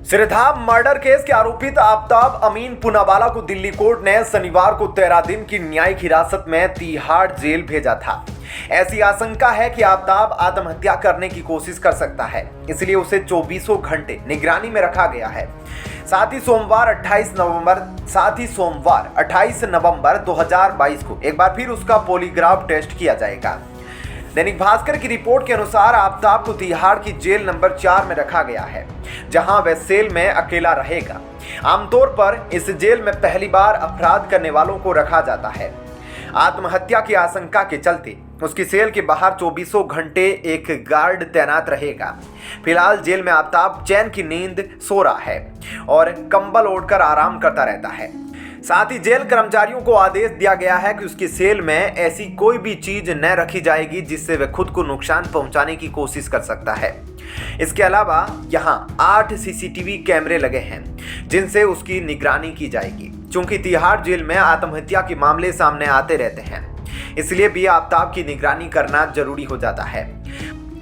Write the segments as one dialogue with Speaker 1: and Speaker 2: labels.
Speaker 1: श्रद्धा murder case के आरोपित आफताब अमीन पूनावाला को दिल्ली कोर्ट ने शनिवार को 13 दिन की न्यायिक हिरासत में तिहाड़ जेल भेजा था। ऐसी आशंका है कि आफताब आत्महत्या करने की कोशिश कर सकता है, इसलिए उसे 24 घंटे निगरानी में रखा गया है। साथ ही सोमवार 28 नवंबर 2022 को एक बार फिर उसका पॉलीग्राफ टेस्ट किया जाएगा। दैनिक भास्कर की रिपोर्ट के अनुसार आफताब को तिहाड़ की जेल नंबर 4 में रखा गया है, जहां वह सेल में अकेला रहेगा। आमतौर पर इस जेल में पहली बार अपराध करने वालों को रखा जाता है। आत्महत्या की आशंका के चलते उसकी सेल के बाहर 24 घंटे एक गार्ड तैनात रहेगा। फिलहाल जेल में आफताब चैन की नींद सो रहा है और कंबल ओढ़कर आराम करता रहता है। साथ ही जेल कर्मचारियों को आदेश दिया गया है कि उसकी सेल में ऐसी कोई भी चीज न रखी जाएगी जिससे वह खुद को नुकसान पहुंचाने की कोशिश कर सकता है। इसके अलावा यहां 8 सीसीटीवी कैमरे लगे हैं, जिनसे उसकी निगरानी की जाएगी। चूंकि तिहाड़ जेल में आत्महत्या के मामले सामने आते रहते हैं, इसलिए भी आफताब की निगरानी करना जरूरी हो जाता है।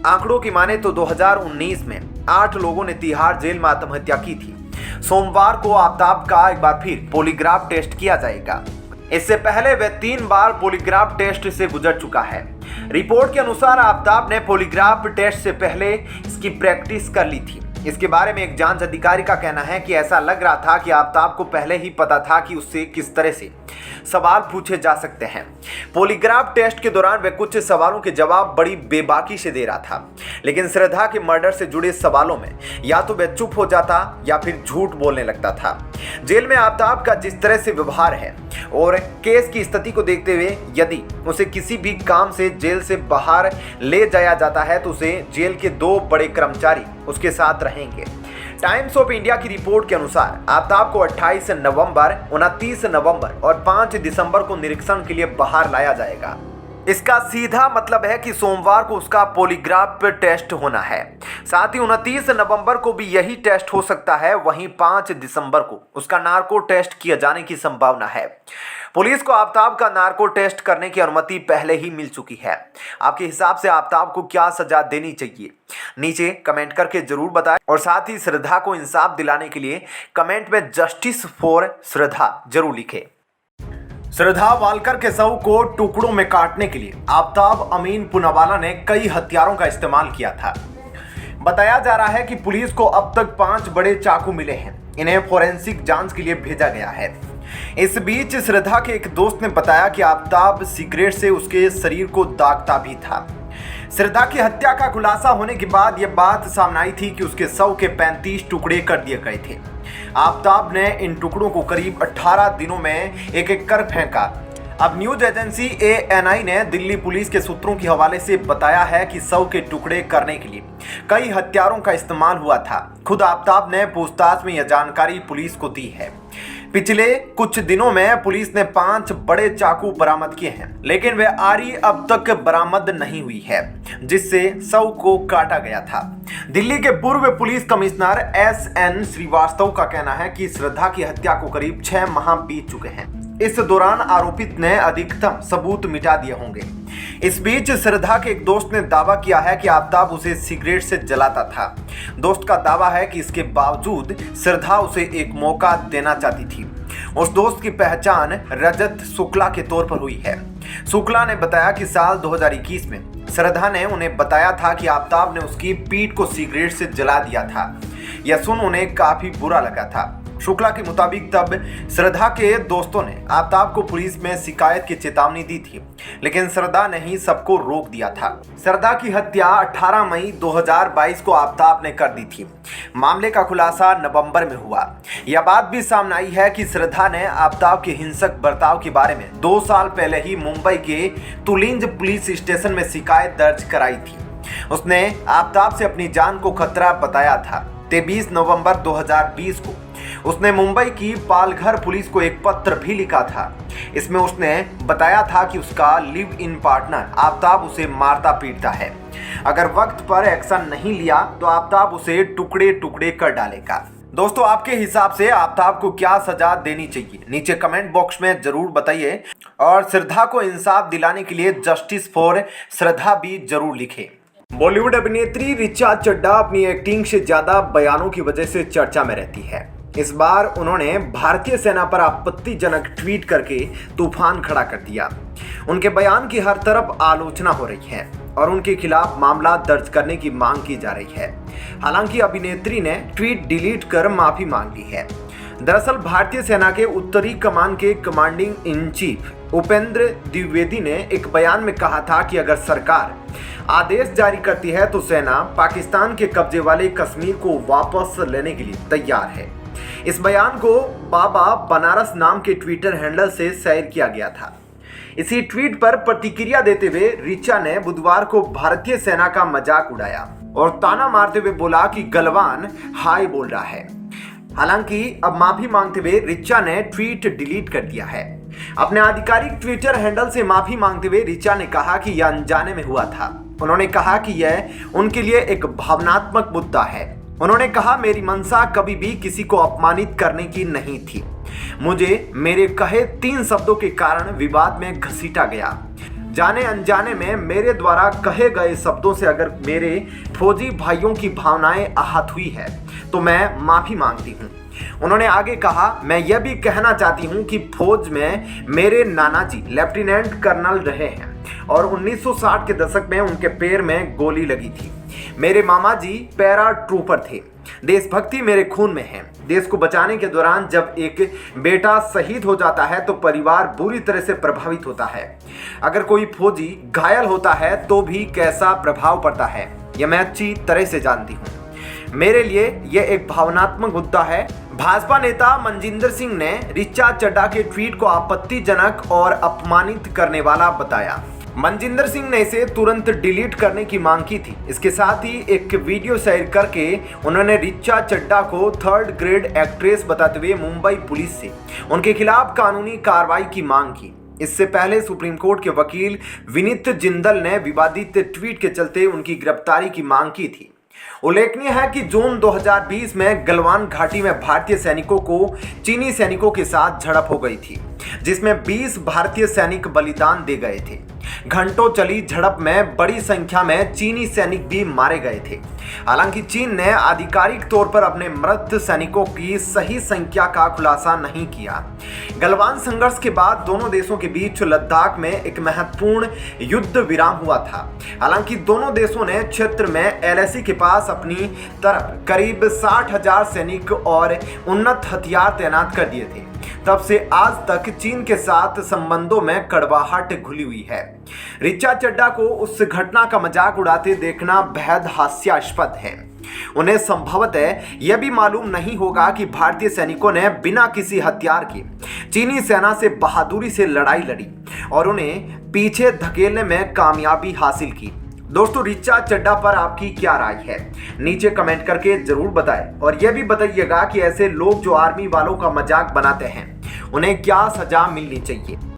Speaker 1: आंकड़ों की माने तो 2019 में 8 लोगों ने तिहाड़ जेल में आत्महत्या की थी। सोमवार को आफताब का एक बार फिर पॉलीग्राफ टेस्ट किया जाएगा। इससे पहले वह 3 बार पॉलीग्राफ टेस्ट से गुजर चुका है। रिपोर्ट के अनुसार आफताब ने पॉलीग्राफ टेस्ट से पहले इसकी प्रैक्टिस कर ली थी। इसके बारे में एक जांच अधिकारी का कहना है कि ऐसा लग रहा था कि आफताब को पहले ही पता था कि उससे किस तरह से सवाल पूछे जा सकते हैं। पॉलीग्राफ टेस्ट के दौरान वह कुछ सवालों के जवाब बड़ी बेबाकी से दे रहा था, लेकिन श्रद्धा के मर्डर से जुड़े सवालों में या तो वह चुप हो जाता या फिर झूठ बोलने लगता था। जेल में आफताब का जिस तरह से व्यवहार है और केस की स्थिति को देखते हुए यदि उसे किसी भी काम से जेल से बाहर ले जाया जाता है तो उसे जेल के 2 बड़े कर्मचारी उसके साथ रहेंगे। टाइम्स ऑफ इंडिया की रिपोर्ट के अनुसार आफताब को 28 नवंबर, 29 नवंबर और 5 दिसंबर को निरीक्षण के लिए बाहर लाया जाएगा। इसका सीधा मतलब है कि सोमवार को उसका पॉलीग्राफ टेस्ट होना है। साथ ही 29 नवंबर को भी यही टेस्ट हो सकता है। वहीं 5 दिसंबर को उसका नार्को टेस्ट किए जाने की संभावना है। पुलिस को आफताब का नार्को टेस्ट करने की अनुमति पहले ही मिल चुकी है। आपके हिसाब से आफताब को क्या सजा देनी चाहिए, नीचे कमेंट करके जरूर बताएं। और साथ ही श्रद्धा को इंसाफ दिलाने के लिए कमेंट में जस्टिस फॉर श्रद्धा जरूर लिखें। श्रद्धा वालकर के शव को टुकड़ों में काटने के लिए आफताब अमीन पूनावाला ने कई हथियारों का इस्तेमाल किया था। बताया जा रहा है कि पुलिस को अब तक 5 बड़े चाकू मिले हैं। इन्हें फोरेंसिक जांच के लिए भेजा गया है। इस बीच श्रद्धा के एक दोस्त ने बताया कि आफताब सिगरेट से उसके शरीर को दागता भी था। श्रद्धा की हत्या का खुलासा होने के बाद यह बात सामने आई थी कि उसके शव के 35 टुकड़े कर दिए गए थे। आफताब ने इन टुकड़ों को करीब 18 दिनों में एक कर फेंका। अब न्यूज एजेंसी ANI ने दिल्ली पुलिस के सूत्रों के हवाले से बताया है कि शव के टुकड़े करने के लिए कई हथियारों का इस्तेमाल हुआ था। खुद आफताब ने पूछताछ में यह जानकारी पुलिस को दी है। पिछले कुछ दिनों में पुलिस ने 5 बड़े चाकू बरामद किए हैं, लेकिन वे आरी अब तक बरामद नहीं हुई है, जिससे शव को काटा गया था। दिल्ली के पूर्व पुलिस कमिश्नर SN श्रीवास्तव का कहना है कि श्रद्धा की हत्या को करीब 6 माह बीत चुके हैं। इस दौरान आरोपित ने अधिकतम सबूत मिटा दिए होंगे। इस बीच श्रद्धा के एक दोस्त ने दावा किया है कि आफताब उसे सिगरेट से जलाता था। दोस्त का दावा है कि इसके बावजूद श्रद्धा उसे एक मौका देना चाहती थी। उस दोस्त की पहचान रजत शुक्ला के तौर पर हुई है। शुक्ला ने बताया कि साल 2021 में श्रद्धा ने उन्हें बताया था कि आफताब ने उसकी पीठ को सिगरेट से जला दिया था। यह सुन उन्हें काफी बुरा लगा था। शुक्ला के मुताबिक तब श्रद्धा के दोस्तों ने आफताब को पुलिस में शिकायत की चेतावनी दी थी, लेकिन श्रद्धा ने ही सबको रोक दिया था। श्रद्धा की हत्या 18 मई 2022 को आफताब ने कर दी थी। मामले का खुलासा नवंबर में हुआ। यह बात भी सामने आई है कि श्रद्धा ने आफताब के हिंसक बर्ताव के बारे में 2 साल पहले ही मुंबई के तुलिंज पुलिस स्टेशन में शिकायत दर्ज कराई थी। उसने आफताब से अपनी जान को खतरा बताया था। 23 नवंबर 2020 को उसने मुंबई की पालघर पुलिस को एक पत्र भी लिखा था। इसमें उसने बताया था कि उसका लिव इन पार्टनर आफताब उसे मारता पीटता है। अगर वक्त पर एक्शन नहीं लिया तो आफताब उसे टुकड़े टुकड़े कर डालेगा। दोस्तों, आपके हिसाब से आफताब को क्या सजा देनी चाहिए, नीचे कमेंट बॉक्स में जरूर बताइए। और श्रद्धा को इंसाफ दिलाने के लिए जस्टिस फॉर श्रद्धा भी जरूर लिखें। बॉलीवुड अभिनेत्री ऋचा चड्ढा अपनी एक्टिंग से ज्यादा बयानों की वजह से चर्चा में रहती है। इस बार उन्होंने भारतीय सेना पर आपत्तिजनक ट्वीट करके तूफान खड़ा कर दिया। उनके बयान की हर तरफ आलोचना हो रही है और उनके खिलाफ मामला दर्ज करने की मांग की जा रही है। हालांकि अभिनेत्री ने ट्वीट डिलीट कर माफी मांग ली है। दरअसल भारतीय सेना के उत्तरी कमान के commanding in chief Upendra Dwivedi ने एक बयान में कहा था कि अगर सरकार आदेश जारी करती है तो सेना पाकिस्तान के कब्जे वाले कश्मीर को वापस लेने के लिए तैयार है। इस बयान को बाबा बनारस नाम के ट्विटर हैंडल से शेयर किया गया था। इसी ट्वीट पर प्रतिक्रिया देते हुए ऋचा ने बुधवार को भारतीय सेना का मजाक उड़ाया और ताना मारते हुए बोला कि गलवान हाय बोल रहा है। हालांकि अब माफी मांगते हुए ऋचा ने ट्वीट डिलीट कर दिया है। अपने आधिकारिक ट्विटर हैंडल से माफी मांगते हुए ऋचा ने कहा कि यह अनजाने में हुआ था। उन्होंने कहा कि यह उनके लिए एक भावनात्मक मुद्दा है। उन्होंने कहा, मेरी मंशा कभी भी किसी को अपमानित करने की नहीं थी। मुझे मेरे कहे 3 शब्दों के कारण विवाद में घसीटा गया। जाने अनजाने में मेरे द्वारा कहे गए शब्दों से अगर मेरे फौजी भाइयों की भावनाएं आहत हुई है तो मैं माफी मांगती हूँ। उन्होंने आगे कहा, मैं यह भी कहना चाहती हूँ कि फौज में मेरे नाना जी लेफ्टिनेंट कर्नल रहे हैं और 1960 के दशक में उनके पैर में गोली लगी थी। मेरे मामा जी पैरा ट्रूपर थे। देशभक्ति मेरे खून में है। देश को बचाने के दौरान जब एक बेटा शहीद हो जाता है तो परिवार बुरी तरह से प्रभावित होता है। अगर कोई फौजी घायल होता है तो भी कैसा प्रभाव पड़ता है यह मैं अच्छी तरह से जानती हूँ। मेरे लिए यह एक भावनात्मक मुद्दा है। भाजपा नेता मनजिंदर सिंह ने ऋचा चड्ढा के ट्वीट को आपत्तिजनक और अपमानित करने वाला बताया। मनजिंदर सिंह ने इसे तुरंत डिलीट करने की मांग की थी। इसके साथ ही एक वीडियो शेयर करके उन्होंने ऋचा चड्ढा को 3rd ग्रेड एक्ट्रेस बताते हुए मुंबई पुलिस से उनके खिलाफ कानूनी कार्रवाई की मांग की। इससे पहले सुप्रीम कोर्ट के वकील विनीत जिंदल ने विवादित ट्वीट के चलते उनकी गिरफ्तारी की मांग की थी। उल्लेखनीय है कि जून 2020 में गलवान घाटी में भारतीय सैनिकों को चीनी सैनिकों के साथ झड़प हो गई थी, जिसमें 20 भारतीय सैनिक बलिदान दे गए थे। घंटों चली झड़प में बड़ी संख्या में चीनी सैनिक भी मारे गए थे। हालांकि चीन ने आधिकारिक तौर पर अपने मृत सैनिकों की सही संख्या का खुलासा नहीं किया। गलवान संघर्ष के बाद दोनों देशों के बीच लद्दाख में एक महत्वपूर्ण युद्ध विराम हुआ था। हालांकि दोनों देशों ने क्षेत्र में एलएसी के पास अपनी तरफ करीब 60,000 सैनिक और उन्नत हथियार तैनात कर दिए थे। तब से आज तक चीन के साथ संबंधों में कड़वाहट घुली हुई है। ऋचा चड्ढा को उस घटना का मजाक उड़ाते देखना बेहद हास्यास्पद है। उन्हें संभवतः यह भी मालूम नहीं होगा कि भारतीय सैनिकों ने बिना किसी हथियार के चीनी सेना से बहादुरी से लड़ाई लड़ी और उन्हें पीछे धकेलने में कामयाबी हासिल की। दोस्तों, ऋचा चड्ढा पर आपकी क्या राय है? नीचे कमेंट करके जरूर बताएं और यह भी बताइएगा कि ऐसे लोग जो आर्मी वालों का मजाक बनाते हैं उन्हें क्या सजा मिलनी चाहिए।